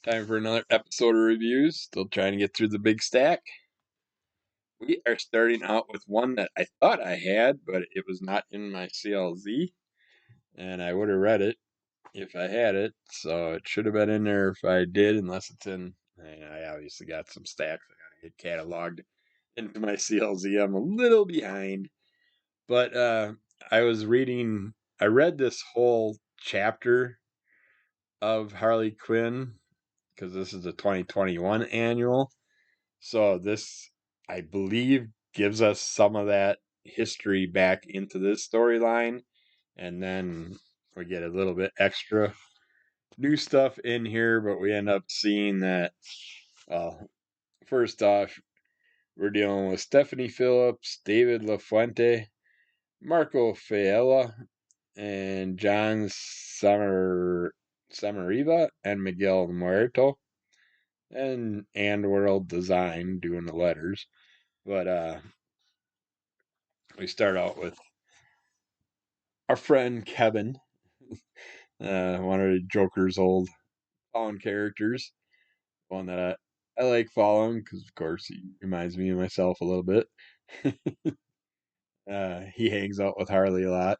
Time for another episode of reviews. Still trying to get through the big stack. We are starting out with one that I thought I had, but it was not in my CLZ, and I would have read it if I had it. So it should have been in there if I did, unless it's in. I obviously got some stacks I gotta get cataloged into my CLZ. I'm a little behind, but I was reading. I read this whole chapter of Harley Quinn because this is the 2021 annual. So this, I believe, gives us some of that history back into this storyline, and then we get a little bit extra new stuff in here, but we end up seeing that, first off, we're dealing with Stephanie Phillips, David LaFuente, Marco Faella, and John Samariva, and Miguel Muerto, and World Design doing the letters. But we start out with our friend Kevin, one of the Joker's old Spawn characters, one that I like following because, of course, he reminds me of myself a little bit. He hangs out with Harley a lot,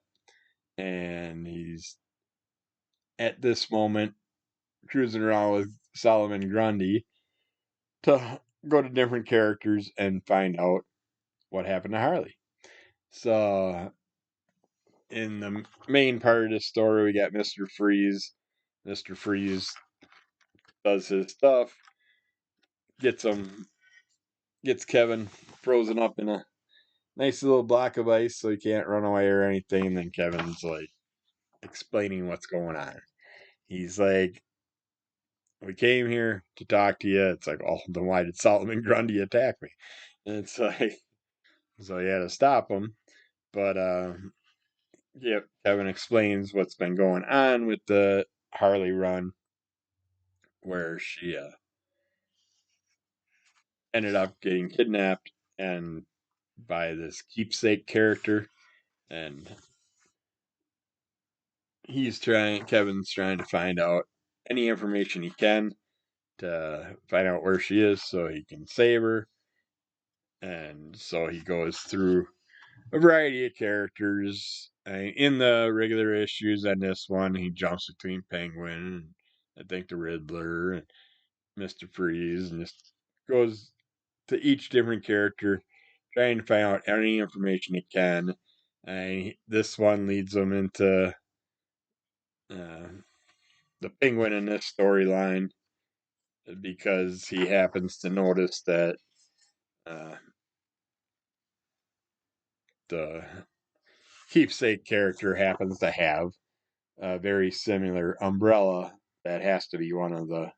and he's at this moment cruising around with Solomon Grundy to go to different characters and find out what happened to Harley. So, in the main part of the story, we got Mr. Freeze. Mr. Freeze does his stuff, gets Kevin frozen up in a nice little block of ice so he can't run away or anything. And then Kevin's like explaining what's going on. He's like, "We came here to talk to you." It's like, "Oh, then why did Solomon Grundy attack me?" And it's like, so he had to stop him. But yeah, Kevin explains what's been going on with the Harley run, where she ended up getting kidnapped and by this keepsake character, and Kevin's trying to find out any information he can to find out where she is so he can save her. And so he goes through a variety of characters in the regular issues, and this one he jumps between Penguin and I think the Riddler and Mr. Freeze, and just goes to each different character trying to find out any information he can. And this one leads him into uh, the Penguin in this storyline because he happens to notice that uh, the keepsake character happens to have a very similar umbrella that has to be one of the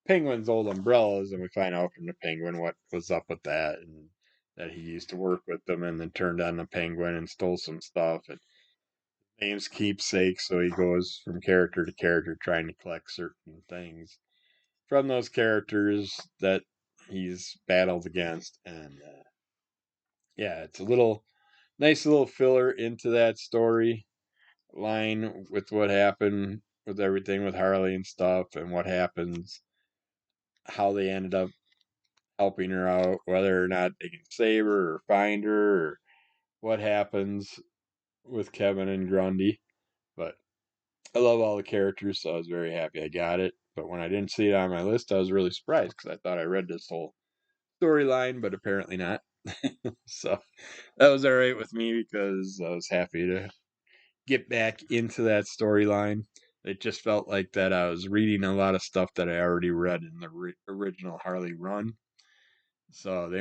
Penguin's old umbrellas, and we find out from the Penguin what was up with that, and that he used to work with them and then turned on the Penguin and stole some stuff. And name's Keepsake, so he goes from character to character trying to collect certain things from those characters that he's battled against. And yeah, it's a nice little filler into that story line with what happened with everything with Harley and stuff, and what happens, how they ended up helping her out, whether or not they can save her or find her, or what happens with Kevin and Grundy. But I love all the characters, so I was very happy I got it. But when I didn't see it on my list, I was really surprised because I thought I read this whole storyline, but apparently not. So that was all right with me because I was happy to get back into that storyline. It just felt like that I was reading a lot of stuff that I already read in the original Harley run. So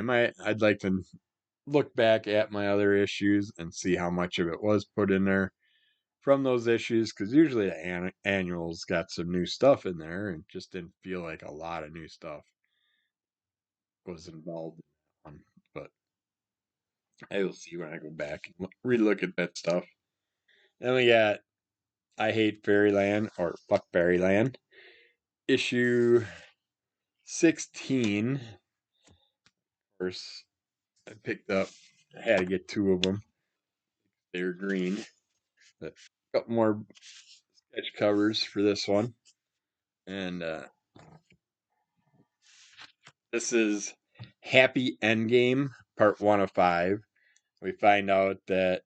I'd like to look back at my other issues and see how much of it was put in there from those issues, because usually the annuals got some new stuff in there and just didn't feel like a lot of new stuff was involved in that one. But I will see when I go back and relook at that stuff. Then we got I Hate Fairyland, or Fuck Fairyland, issue 16. Of course, I had to get two of them. They're green. But a couple more sketch covers for this one. And This is Happy Endgame, part 1 of 5. We find out that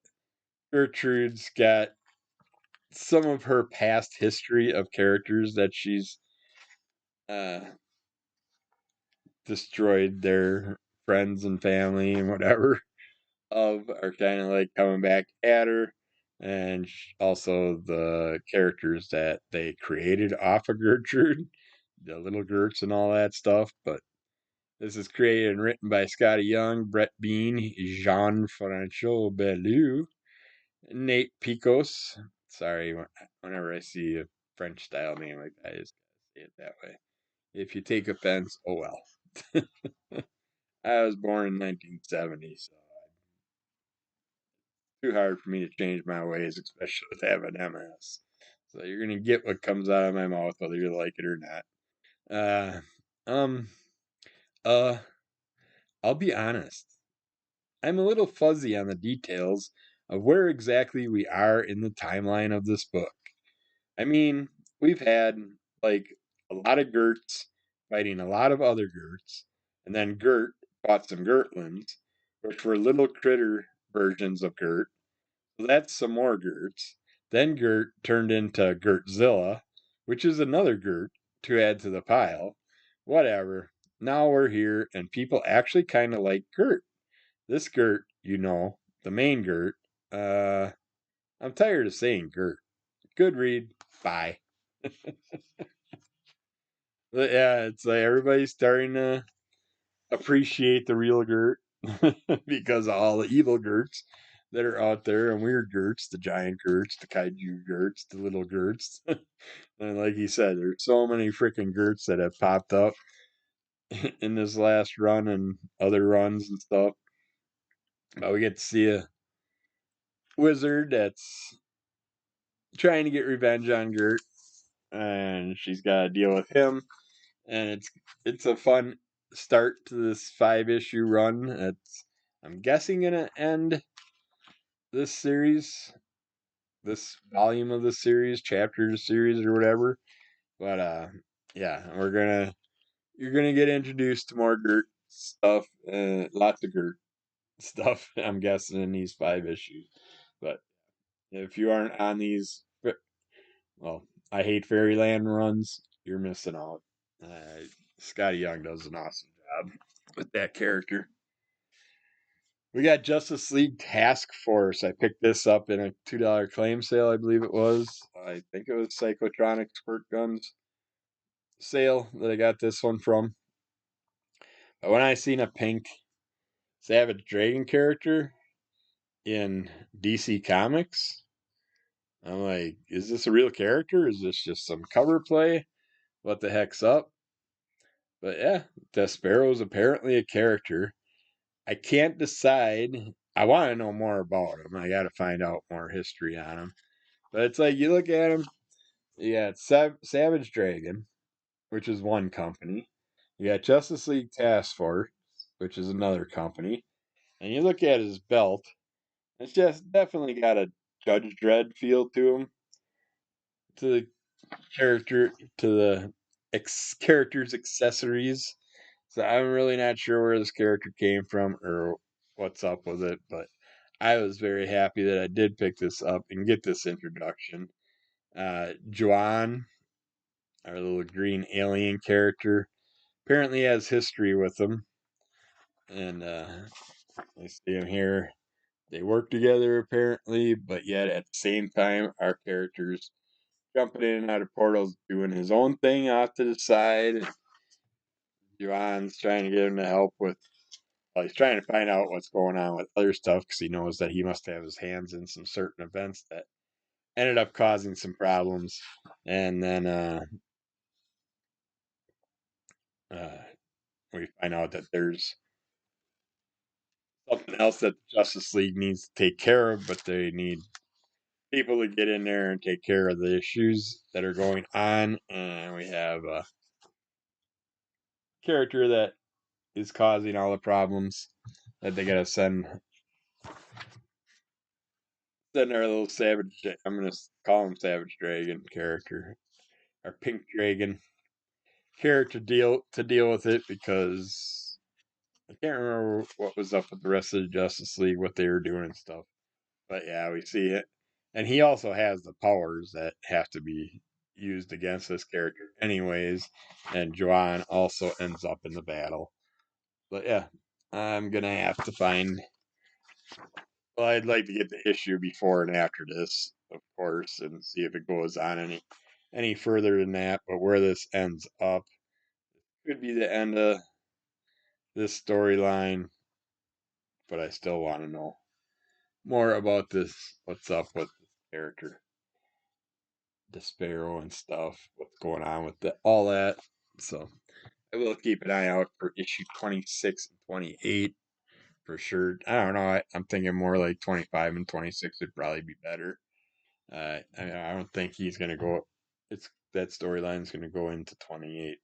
Gertrude's got some of her past history of characters that she's uh, destroyed their friends and family and whatever of are kind of like coming back at her. And also the characters that they created off of Gertrude, the little Gerts and all that stuff. But this is created and written by Scotty Young, Brett Bean, Jean-Francois Bellew, Nate Picos. Sorry, whenever I see a French style name like that, I just say it that way. If you take offense, oh well. I was born in 1970, so it's too hard for me to change my ways, especially with having MS. So you're gonna get what comes out of my mouth, whether you like it or not. Uh, um, uh, I'll be honest. I'm a little fuzzy on the details of where exactly we are in the timeline of this book. I mean, we've had like a lot of Gerts fighting a lot of other Gerts, and then Gert fought some Gertlins, which were little critter versions of Gert. So that's some more Gerts. Then Gert turned into Gertzilla, which is another Gert to add to the pile. Whatever. Now we're here, and people actually kind of like Gert. This Gert, the main Gert. I'm tired of saying Gert. Good read. Bye. But yeah, it's like everybody's starting to appreciate the real Gert because of all the evil Gerts that are out there and weird Gerts, the giant Gerts, the kaiju Gerts, the little Gerts. And like he said, there's so many freaking Gerts that have popped up in this last run and other runs and stuff. But we get to see a wizard that's trying to get revenge on Gert, and she's got to deal with him. And it's a fun start to this 5-issue run. It's I'm guessing gonna end this series, this volume of the series, chapter of the series or whatever. But yeah, you're gonna get introduced to more Gert stuff, lots of Gert stuff. I'm guessing in these 5 issues. But if you aren't on these, well, I Hate Fairyland runs, you're missing out. Scotty Young does an awesome job with that character. We got Justice League Task Force. I picked this up in a $2 claim sale, I believe it was. I think it was Psychotronic Squirt Guns sale that I got this one from. But when I seen a pink Savage Dragon character in DC Comics, I'm like, is this a real character? Is this just some cover play? What the heck's up? But yeah, Despero's apparently a character. I can't decide. I want to know more about him. I got to find out more history on him. But it's like you look at him, you got Savage Dragon, which is one company. You got Justice League Task Force, which is another company. And you look at his belt, it's just definitely got a Judge Dredd feel to him, to the character, to the character's accessories. So I'm really not sure where this character came from or what's up with it, but I was very happy that I did pick this up and get this introduction. Juan, our little green alien character, apparently has history with him, and I see him here. They work together apparently, but yet at the same time, our characters jumping in and out of portals, doing his own thing off to the side. Juan's trying to get him to help with. Well, he's trying to find out what's going on with other stuff because he knows that he must have his hands in some certain events that ended up causing some problems. And then uh, we find out that there's something else that the Justice League needs to take care of, but they need people to get in there and take care of the issues that are going on. And we have a character that is causing all the problems that they gotta send our little savage. I'm gonna call him Savage Dragon character, our Pink Dragon. character deal with it because I can't remember what was up with the rest of the Justice League, what they were doing and stuff. But yeah, we see it. And he also has the powers that have to be used against this character anyways. And Joanne also ends up in the battle. But yeah, I'm gonna have to find, well, I'd like to get the issue before and after this, of course, and see if it goes on any further than that. But where this ends up could be the end of this storyline, but I still want to know more about this. What's up with this character, Despero and stuff? What's going on with all that? So I will keep an eye out for issue 26 and 28 for sure. I don't know. I'm thinking more like 25 and 26 would probably be better. I don't think he's gonna go. It's that storyline's gonna go into 28.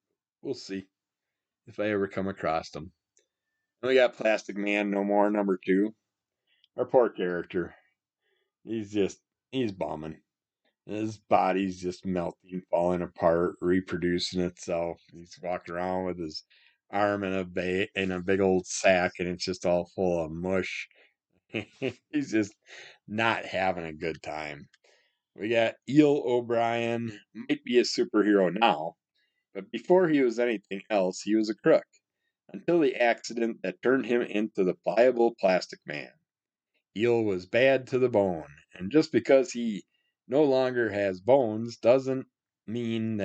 We'll see if I ever come across them. We got Plastic Man no more, number 2. Our poor character. He's just he's bombing. His body's just melting, falling apart, reproducing itself. He's walking around with his arm in a big old sack, and it's just all full of mush. He's just not having a good time. We got Eel O'Brien, might be a superhero now, but before he was anything else, he was a crook. Until the accident that turned him into the pliable plastic man. Eel was bad to the bone, and just because he no longer has bones doesn't mean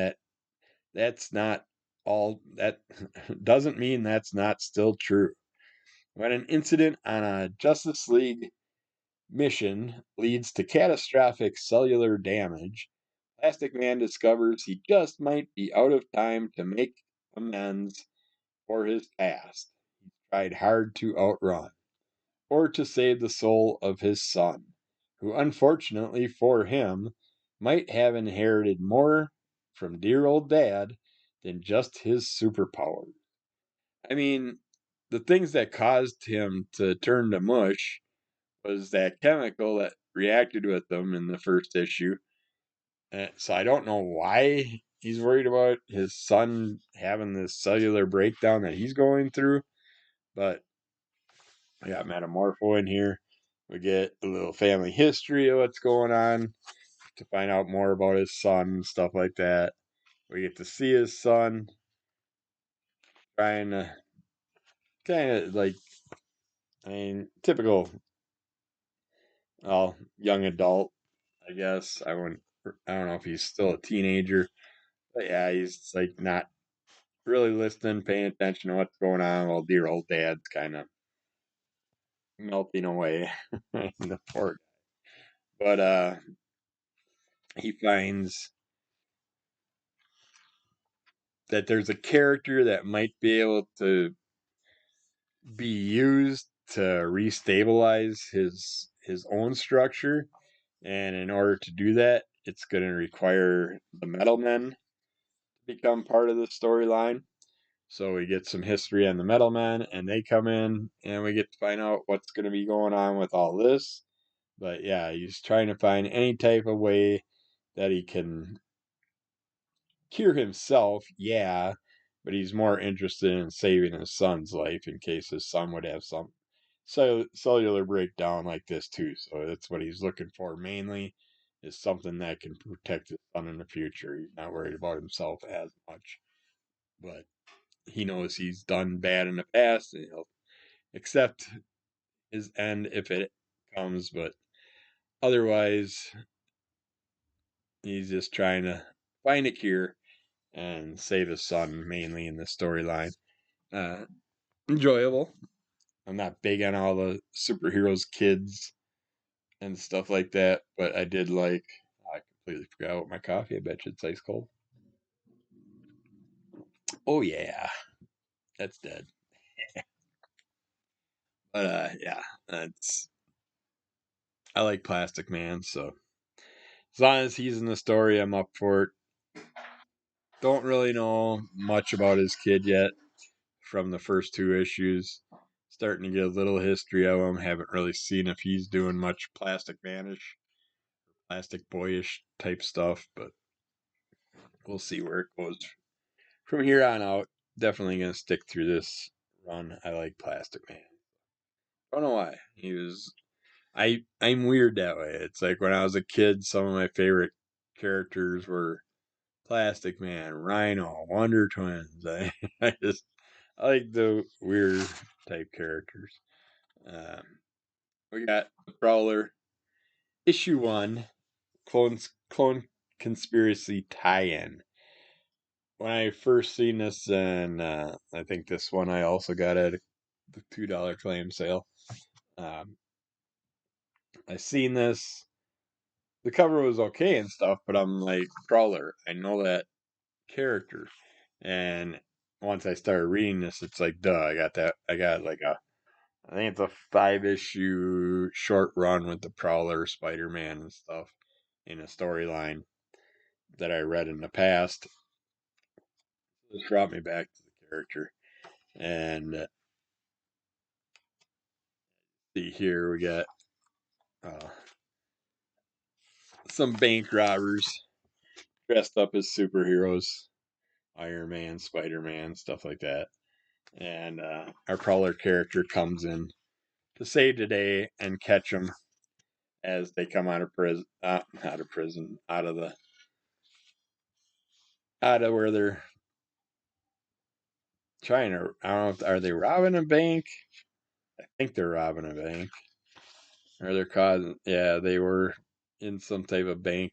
that's not all that doesn't mean that's not still true. When an incident on a Justice League mission leads to catastrophic cellular damage, Plastic Man discovers he just might be out of time to make amends for his past. He tried hard to outrun, or to save the soul of his son, who unfortunately for him might have inherited more from dear old dad than just his superpower. I mean, the things that caused him to turn to mush was that chemical that reacted with them in the first issue. So I don't know why he's worried about his son having this cellular breakdown that he's going through, but I got Metamorpho in here. We get a little family history of what's going on to find out more about his son and stuff like that. We get to see his son trying to kind of like, I mean, typical, well, young adult, I guess. I don't know if he's still a teenager, but yeah, he's like not really listening, paying attention to what's going on while dear old dad's kind of melting away. The poor guy. But he finds that there's a character that might be able to be used to restabilize his own structure, and in order to do that, it's going to require the Metal Men to become part of the storyline. So we get some history on the Metal Men, and they come in, and we get to find out what's going to be going on with all this. But yeah, he's trying to find any type of way that he can cure himself, yeah, but he's more interested in saving his son's life in case his son would have some cellular breakdown like this too. So that's what he's looking for mainly, is something that can protect his son in the future. He's not worried about himself as much, but he knows he's done bad in the past, and he'll accept his end if it comes. But otherwise, he's just trying to find a cure and save his son mainly in the storyline. Uh, Enjoyable. I'm not big on all the superheroes kids and stuff like that, but I did like. I completely forgot what my coffee. I bet you it's ice cold. Oh yeah, that's dead. But yeah, that's. I like Plastic Man, so as long as he's in the story, I'm up for it. Don't really know much about his kid yet from the first 2 issues. Starting to get a little history of him. Haven't really seen if he's doing much Plastic Manish, Plastic Boyish type stuff, but we'll see where it goes from here on out, definitely gonna stick through this run. I like Plastic Man. Don't know why. I'm weird that way. It's like when I was a kid, some of my favorite characters were Plastic Man, Rhino, Wonder Twins. I like the weird type characters. Um, we got the Prowler issue 1, clone conspiracy tie-in. When I first seen this, and I think this one I also got at the $2 claim sale. Um, I seen this. The cover was okay and stuff, but I'm like, Prowler, I know that character. And once I started reading this, it's like, duh, I got that. I got like I think it's a 5-issue short run with the Prowler, Spider Man, and stuff in a storyline that I read in the past. This brought me back to the character. And see here, we got uh, some bank robbers dressed up as superheroes, Iron Man, Spider Man, stuff like that. And our Prowler character comes in to save the day and catch them as they come out of prison, out of where they're trying to. I don't know. Are they robbing a bank? I think they're robbing a bank, or they're causing. Yeah, they were in some type of bank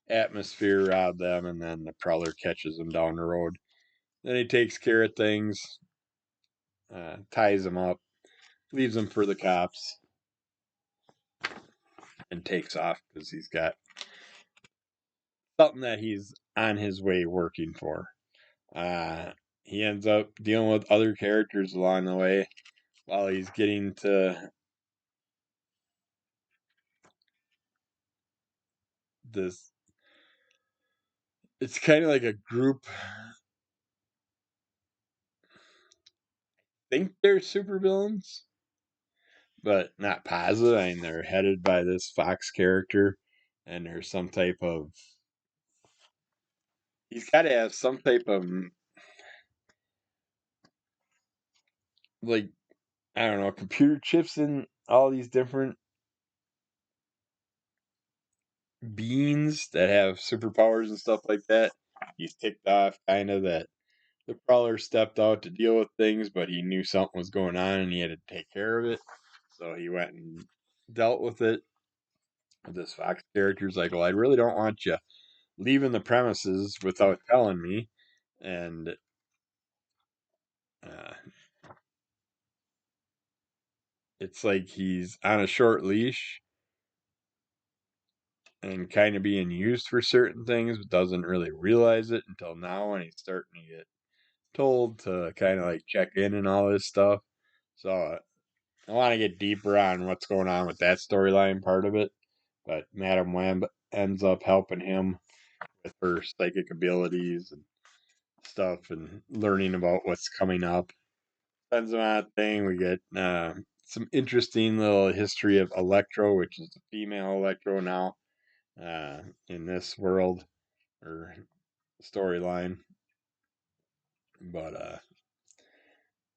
atmosphere, robbed them, and then the Prowler catches them down the road. Then he takes care of things, ties them up, leaves them for the cops, and takes off because he's got something that he's on his way working for. He ends up dealing with other characters along the way while he's getting to this. It's kind of like a group. I think they're supervillains, but not positive. I mean, they're headed by this Fox character, and there's some type of. He's got to have some type of like I don't know computer chips in all these different beings that have superpowers and stuff like that. He's ticked off kind of that the Prowler stepped out to deal with things, but he knew something was going on and he had to take care of it. So he went and dealt with it. This Fox character's like, well, I really don't want you leaving the premises without telling me. And uh, it's like he's on a short leash and kind of being used for certain things, but doesn't really realize it until now when he's starting to get told to kind of like check in and all this stuff. So I want to get deeper on what's going on with that storyline part of it. But Madam Web ends up helping him with her psychic abilities and stuff and learning about what's coming up. Depends on that thing. We get some interesting little history of Electro, which is the female Electro now in this world or storyline. But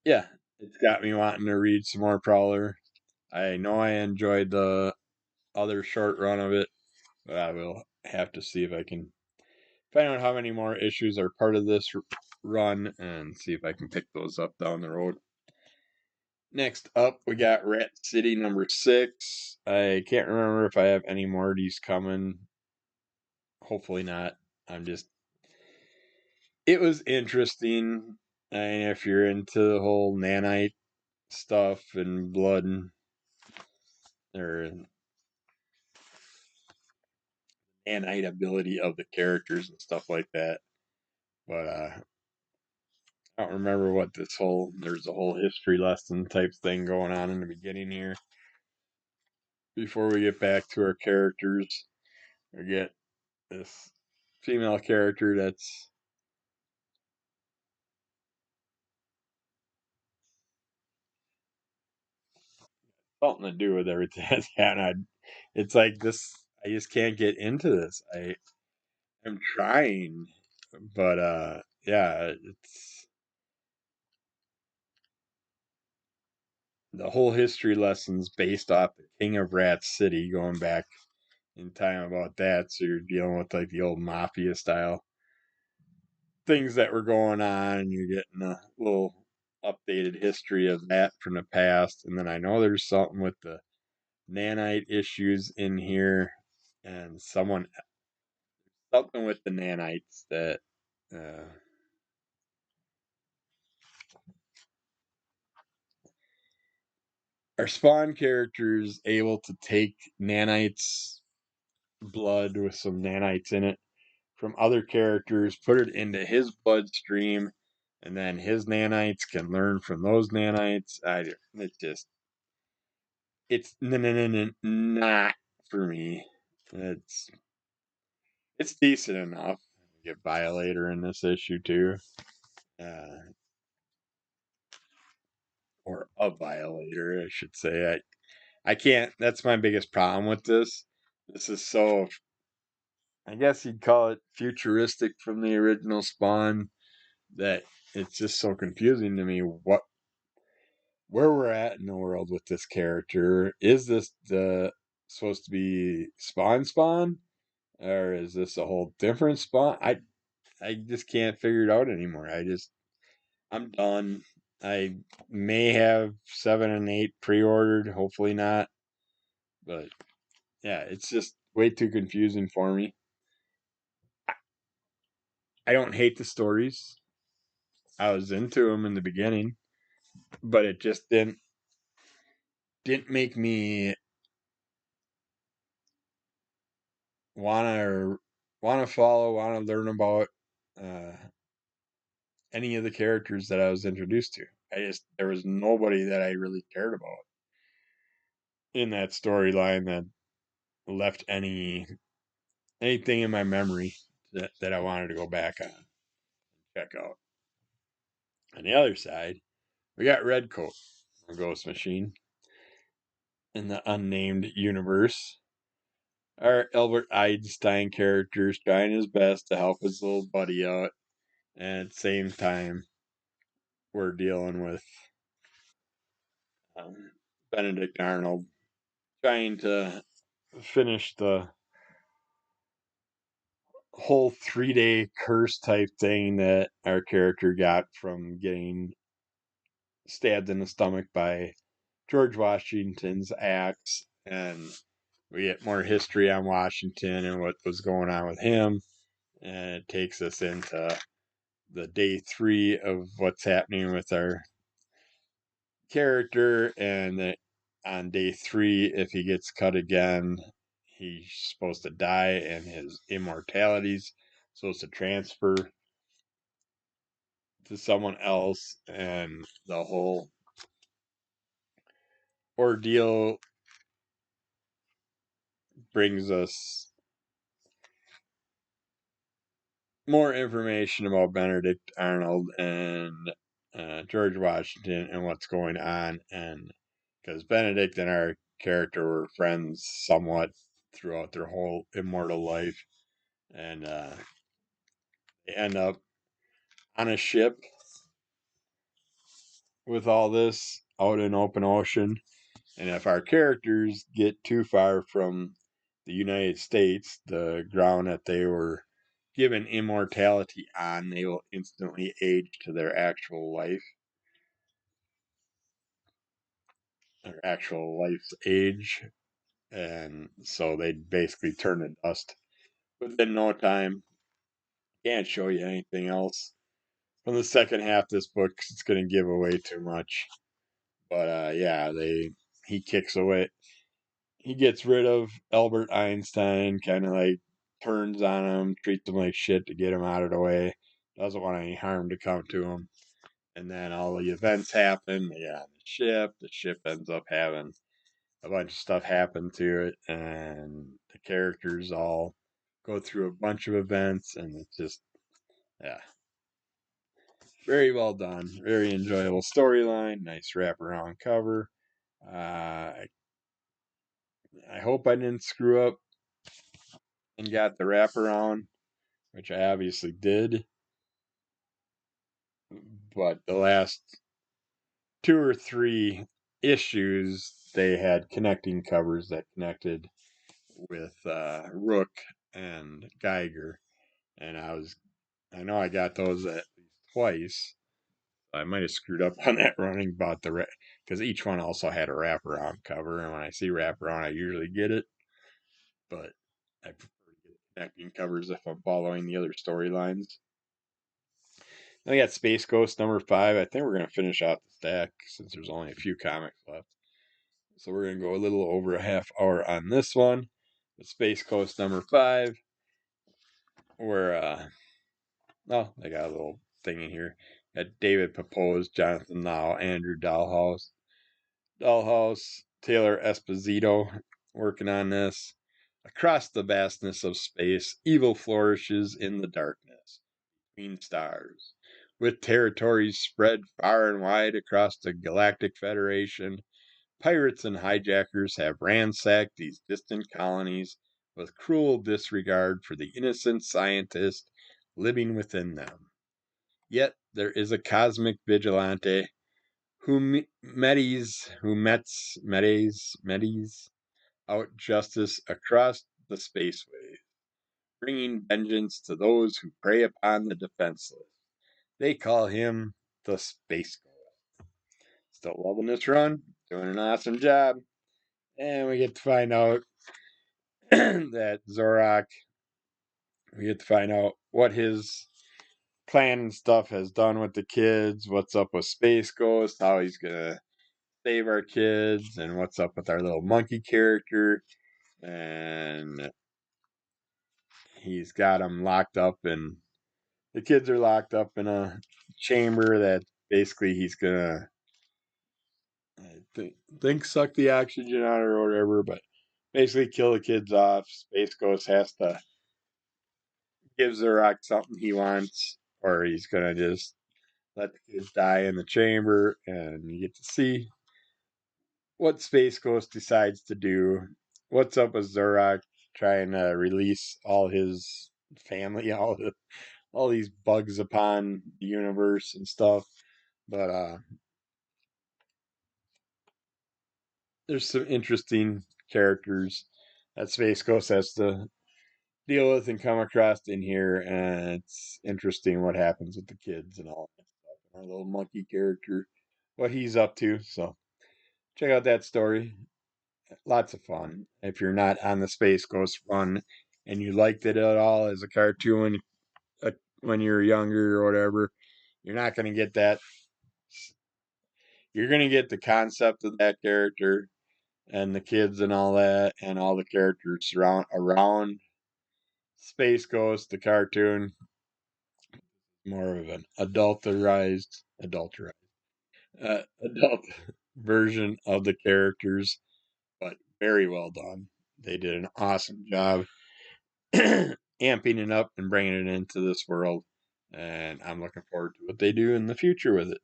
yeah, it's got me wanting to read some more Prowler. I know I enjoyed the other short run of it, but I will have to see if I can find out how many more issues are part of this run and see if I can pick those up down the road. Next up, we got Rat City number 6. I can't remember if I have any more of these coming. Hopefully not. I'm just. It was interesting. And if you're into the whole nanite stuff and blood or nanite ability of the characters and stuff like that. But I don't remember what there's a whole history lesson type thing going on in the beginning here. Before we get back to our characters, we get this female character that's something to do with everything that's happening. It's like this, I just can't get into this. I'm trying, but yeah, it's the whole history lessons based off the King of Rat City, going back in time about that. So you're dealing with like the old mafia style things that were going on. You're getting a little updated history of that from the past. And then I know there's something with the nanite issues in here, and something with the nanites that uh, our Spawn characters able to take nanites blood with some nanites in it from other characters, put it into his bloodstream, and then his nanites can learn from those nanites. It's just it's not for me. It's it's decent enough. Get Violator in this issue too, uh, or a Violator, I should say. I can't. That's my biggest problem with this. This is so. I guess you'd call it futuristic from the original Spawn. That it's just so confusing to me. Where we're at in the world with this character? Is this the supposed to be Spawn, or is this a whole different Spawn? I just can't figure it out anymore. I'm done. I may have 7 and 8 pre-ordered. Hopefully not. But yeah, it's just way too confusing for me. I don't hate the stories. I was into them in the beginning, but it just didn't make me wanna wanna follow, wanna learn about uh, any of the characters that I was introduced to. There was nobody that I really cared about in that storyline that left anything in my memory that I wanted to go back on, check out. On the other side, we got Redcoat, a Ghost Machine, in the unnamed universe. Our Albert Einstein character is trying his best to help his little buddy out, and at the same time, we're dealing with um, Benedict Arnold trying to finish the whole 3-day curse type thing that our character got from getting stabbed in the stomach by George Washington's axe. And we get more history on Washington and what was going on with him. And it takes us into the day 3 of what's happening with our character. And that on day 3, if he gets cut again, he's supposed to die and his immortality's supposed to transfer to someone else. And the whole ordeal brings us more information about Benedict Arnold and George Washington and what's going on. And because Benedict and our character were friends somewhat throughout their whole immortal life, and they end up on a ship with all this out in open ocean. And if our characters get too far from the United States, the ground that they were given immortality on, they will instantly age to their actual life, their actual life's age. And so they basically turn to dust within no time. Can't show you anything else from the second half of this book because it's going to give away too much. But yeah, he kicks away. He gets rid of Albert Einstein, kind of like turns on him, treats him like shit to get him out of the way. Doesn't want any harm to come to him. And then all the events happen. They get on the ship. The ship ends up having a bunch of stuff happen to it, and the characters all go through a bunch of events, and it's just, yeah, very well done. Very enjoyable storyline. Nice wraparound cover. I hope I didn't screw up and got the wraparound, which I obviously did. but the last 2 or 3 issues they had connecting covers that connected with Rook and Geiger, and I know I got those at least twice. I might have screwed up on that running about because each one also had a wraparound cover, and when I see wraparound, I usually get it, but I prefer to get connecting covers if I'm following the other storylines. Then we got Space Ghost #5. I think we're gonna finish out the stack since there's only a few comics left. So we're gonna go a little over a half hour on this one. The Space Ghost #5, where they got a little thing in here. Got David Papose, Jonathan Lau, Andrew Dollhouse, Taylor Esposito working on this. Across the vastness of space, evil flourishes in the darkness between stars. With territories spread far and wide across the Galactic Federation, pirates and hijackers have ransacked these distant colonies with cruel disregard for the innocent scientist living within them. Yet there is a cosmic vigilante who metes out justice across the spaceways, bringing vengeance to those who prey upon the defenseless. They call him the Space Ghost. Still loving this run, doing an awesome job, and we get to find out that Zorak. We get to find out what his clan and stuff has done with the kids, what's up with Space Ghost, how he's gonna save our kids, and what's up with our little monkey character. And he's got them locked up, and the kids are locked up in a chamber that basically he's gonna, think suck the oxygen out or whatever, but basically kill the kids off. Space Ghost has to give Zorak something he wants, or he's gonna just let the kids die in the chamber, and you get to see what Space Ghost decides to do. What's up with Zorak trying to release all his family, all these bugs upon the universe and stuff. But there's some interesting characters that Space Ghost has to deal with and come across in here, and it's interesting what happens with the kids and all that stuff. And our little monkey character, what he's up to. So check out that story. Lots of fun. If you're not on the Space Ghost run and you liked it at all as a cartoon when you're younger or whatever, you're not going to get that. You're going to get the concept of that character and the kids and all that, and all the characters around Space Ghost, the cartoon. More of an adult version of the characters, but very well done. They did an awesome job amping it up and bringing it into this world, and I'm looking forward to what they do in the future with it.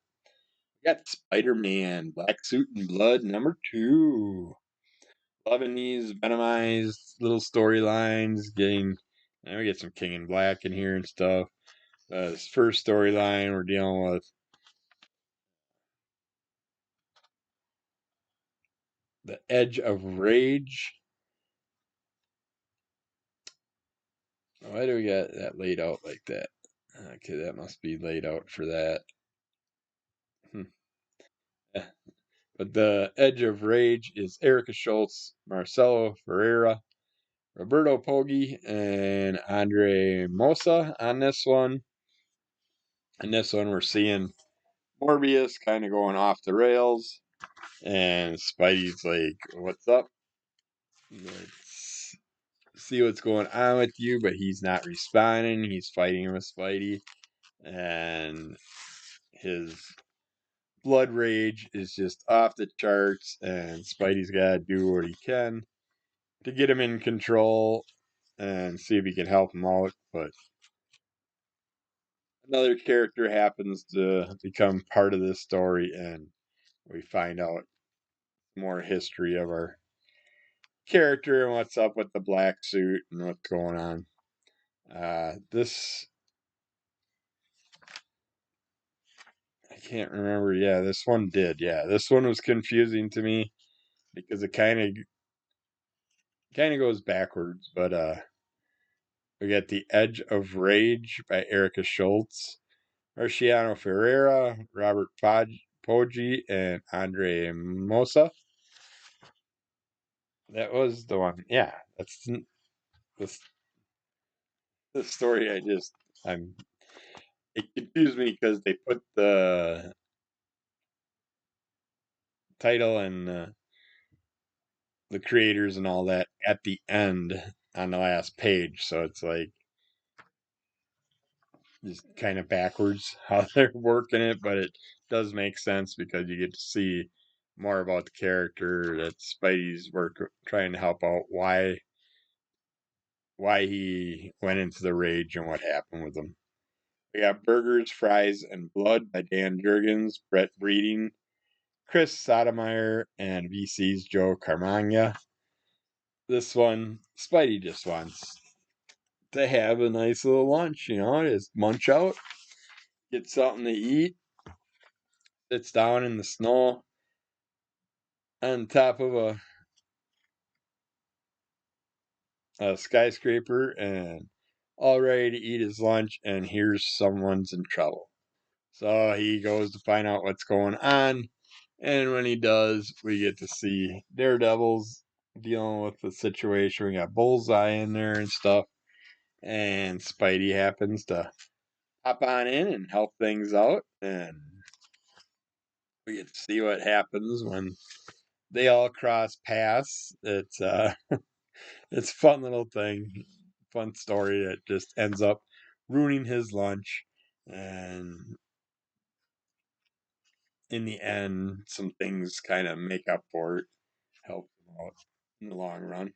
We got Spider-Man, Black Suit and Blood #2. Loving these Venomized little storylines. Now we get some King in Black in here and stuff. This first storyline, we're dealing with the Edge of Rage. Why do we got that laid out like that? Okay, that must be laid out for that. But the Edge of Rage is Erica Schultz, Marcelo Ferreira, Roberto Poggi, and Andre Mosa on this one. And this one, we're seeing Morbius kind of going off the rails, and Spidey's like, "What's up? Let's see what's going on with you," but he's not responding. He's fighting with Spidey, and his blood rage is just off the charts, and Spidey's got to do what he can to get him in control and see if he can help him out. But another character happens to become part of this story, and we find out more history of our character and what's up with the black suit and what's going on. This can't remember. Yeah, this one did. Yeah, this one was confusing to me because it kind of goes backwards. But we got The Edge of Rage by Erica Schultz, Marciano Ferreira, Robert Poggi, and Andre Mosa. That was the one. Yeah, that's the, the story. I'm. It confused me because they put the title and the creators and all that at the end on the last page, so it's like just kind of backwards how they're working it, but it does make sense because you get to see more about the character that Spidey's trying to help out, why he went into the rage and what happened with him. We got Burgers, Fries, and Blood by Dan Jurgens, Brett Breeding, Chris Sotomayor, and VC's Joe Carmagna. This one, Spidey just wants to have a nice little lunch, just munch out, get something to eat, sits down in the snow on top of a skyscraper and all ready to eat his lunch, and hears someone's in trouble. So he goes to find out what's going on, and when he does, we get to see Daredevil's dealing with the situation. We got Bullseye in there and stuff, and Spidey happens to hop on in and help things out, and we get to see what happens when they all cross paths. It's a fun little thing, fun story that just ends up ruining his lunch, and in the end, some things kind of make up for it, help him out in the long run.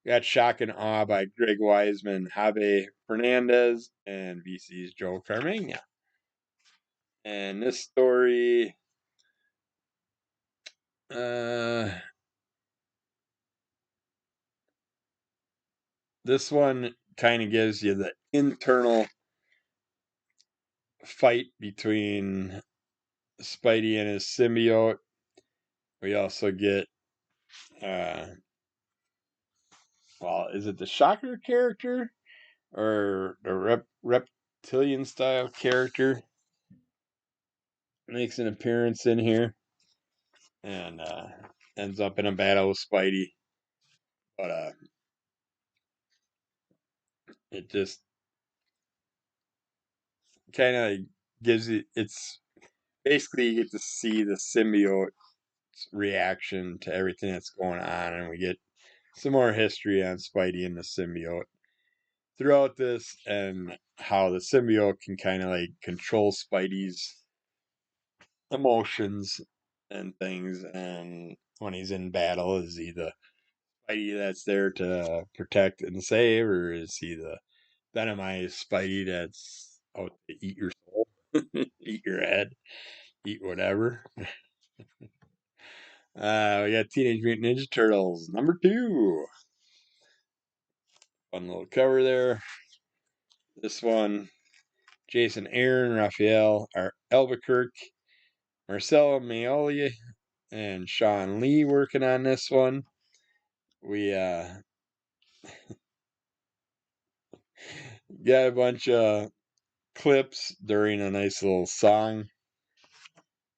We got Shock and Awe by Greg Wiseman, Javi Fernandez, and VC's Joe Carmagna. And this story, uh, this one kind of gives you the internal fight between Spidey and his symbiote. We also get, uh, well, is it the Shocker character or the reptilian style character makes an appearance in here and ends up in a battle with Spidey. But it just kind of gives you, it's basically you get to see the symbiote's reaction to everything that's going on, and we get some more history on Spidey and the symbiote throughout this, and how the symbiote can kind of like control Spidey's emotions and things. And when he's in battle, is he the Spidey that's there to protect and save, or is he the venomized Spidey that's out to eat your soul, eat your head, eat whatever? We got Teenage Mutant Ninja Turtles #2. Fun little cover there. This one, Jason Aaron, Raphael Albuquerque, Marcelo Maoli, and Sean Lee working on this one. We got a bunch of clips during a nice little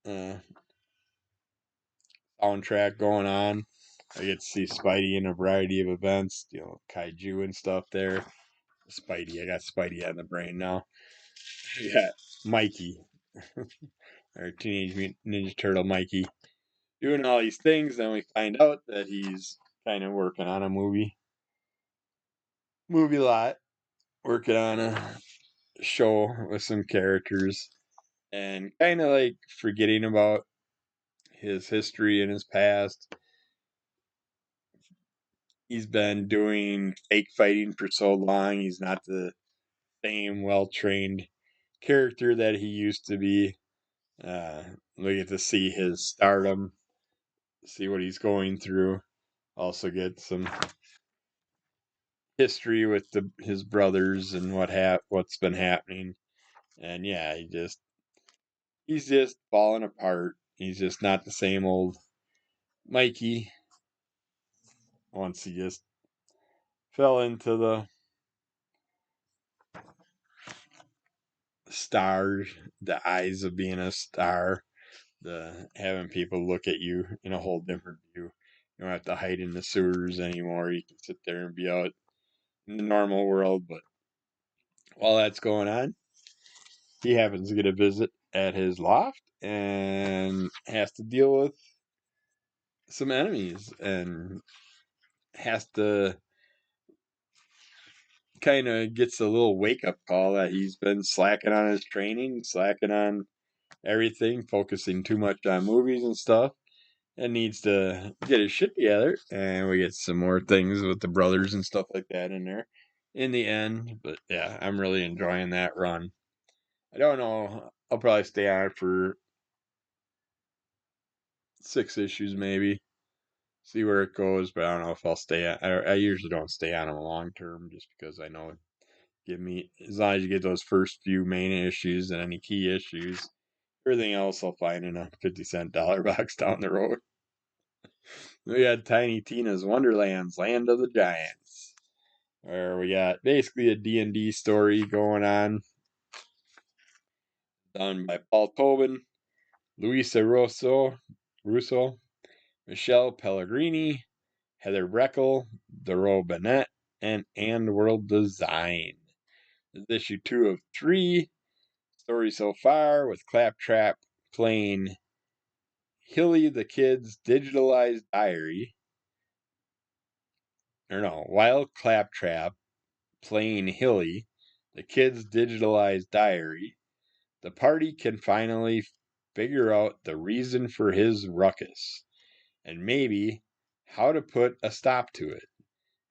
uh, soundtrack going on. I get to see Spidey in a variety of events, kaiju and stuff there. I got Spidey on the brain now. Yeah, Mikey, our Teenage Mutant Ninja Turtle Mikey, doing all these things. Then we find out that he's kind of working on a movie lot, working on a show with some characters, and kind of like forgetting about his history and his past. He's been doing fake fighting for so long. He's not the same well trained character that he used to be. Uh, we get to see his stardom, see what he's going through. Also get some history with his brothers and what's been happening. And yeah, he's just falling apart. He's just not the same old Mikey. Once he just fell into the stars, the eyes of being a star, the having people look at you in a whole different view. You don't have to hide in the sewers anymore. You can sit there and be out in the normal world. But while that's going on, he happens to get a visit at his loft and has to deal with some enemies and has to kind of gets a little wake up call that he's been slacking on his training, slacking on everything, focusing too much on movies and stuff, and needs to get his shit together. And we get some more things with the brothers and stuff like that in there in the end. But yeah, I'm really enjoying that run. I don't know. I'll probably stay on it for 6 issues maybe. See where it goes, but I don't know if I'll stay on. I usually don't stay on them long term just because I know give me as long as you get those first few main issues and any key issues. Everything else I'll find in a 50-cent dollar box down the road. We got Tiny Tina's Wonderlands, Land of the Giants, where we got basically a D&D story going on, done by Paul Tobin, Luisa Russo, Michelle Pellegrini, Heather Breckel, Doro Bennett, and World Design. This is issue 2 of 3. Story so far with Claptrap playing Hilly the Kid's digitalized diary. Or no, while Claptrap playing Hilly the Kid's digitalized diary, the party can finally figure out the reason for his ruckus and maybe how to put a stop to it.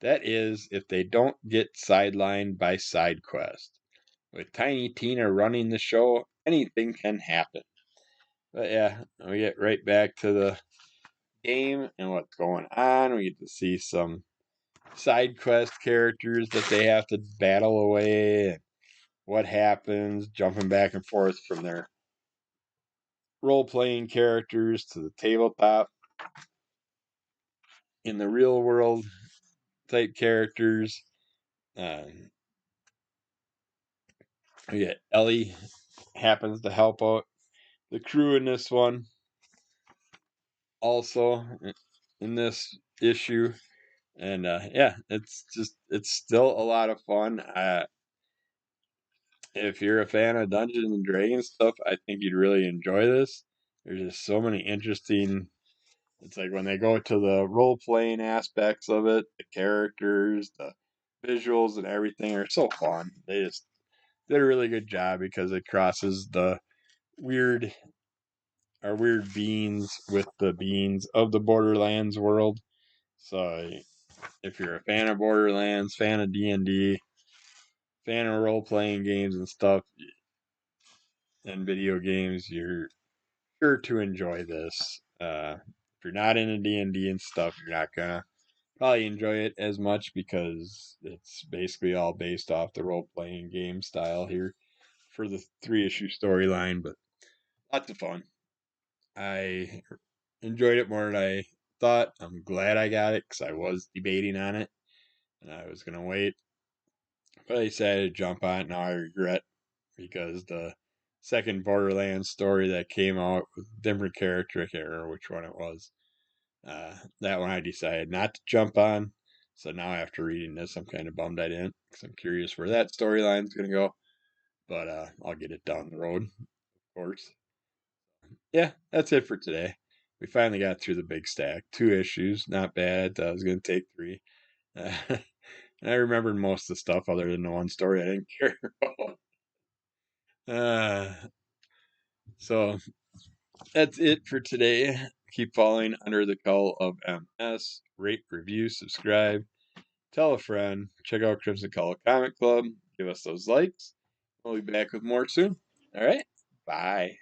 That is, if they don't get sidelined by side quest. With Tiny Tina running the show, anything can happen. But yeah, we get right back to the game and what's going on. We get to see some side quest characters that they have to battle away and what happens, jumping back and forth from their role playing characters to the tabletop in the real world type characters. We get Ellie happens to help out the crew in this one also in this issue. And yeah, it's still a lot of fun. If you're a fan of Dungeons and Dragons stuff, I think you'd really enjoy this. There's just so many interesting. It's like when they go to the role playing aspects of it, the characters, the visuals, and everything are so fun. They just did a really good job because it crosses the weird weird beings with the beings of the Borderlands world. So if you're a fan of Borderlands, fan of D&D, fan of role playing games and stuff and video games, you're sure to enjoy this. If you're not into D&D and stuff, you're not gonna probably enjoy it as much because it's basically all based off the role playing game style here for the 3 issue storyline. But lots of fun. I enjoyed it more than I thought. I'm glad I got it because I was debating on it and I was gonna wait, but I decided to jump on it. Now I regret because the second Borderlands story that came out with a different character, I can't remember which one it was. That one I decided not to jump on. So now after reading this, I'm kind of bummed I didn't because I'm curious where that storyline's going to go. But I'll get it down the road, of course. Yeah, that's it for today. We finally got through the big stack. 2 issues, not bad. I was going to take 3. And I remembered most of the stuff other than the one story I didn't care about. So that's it for today. Keep falling under the call of MS. Rate, review, subscribe, tell a friend. Check out Crimson Color Comic Club. Give us those likes. We'll be back with more soon. All right. Bye.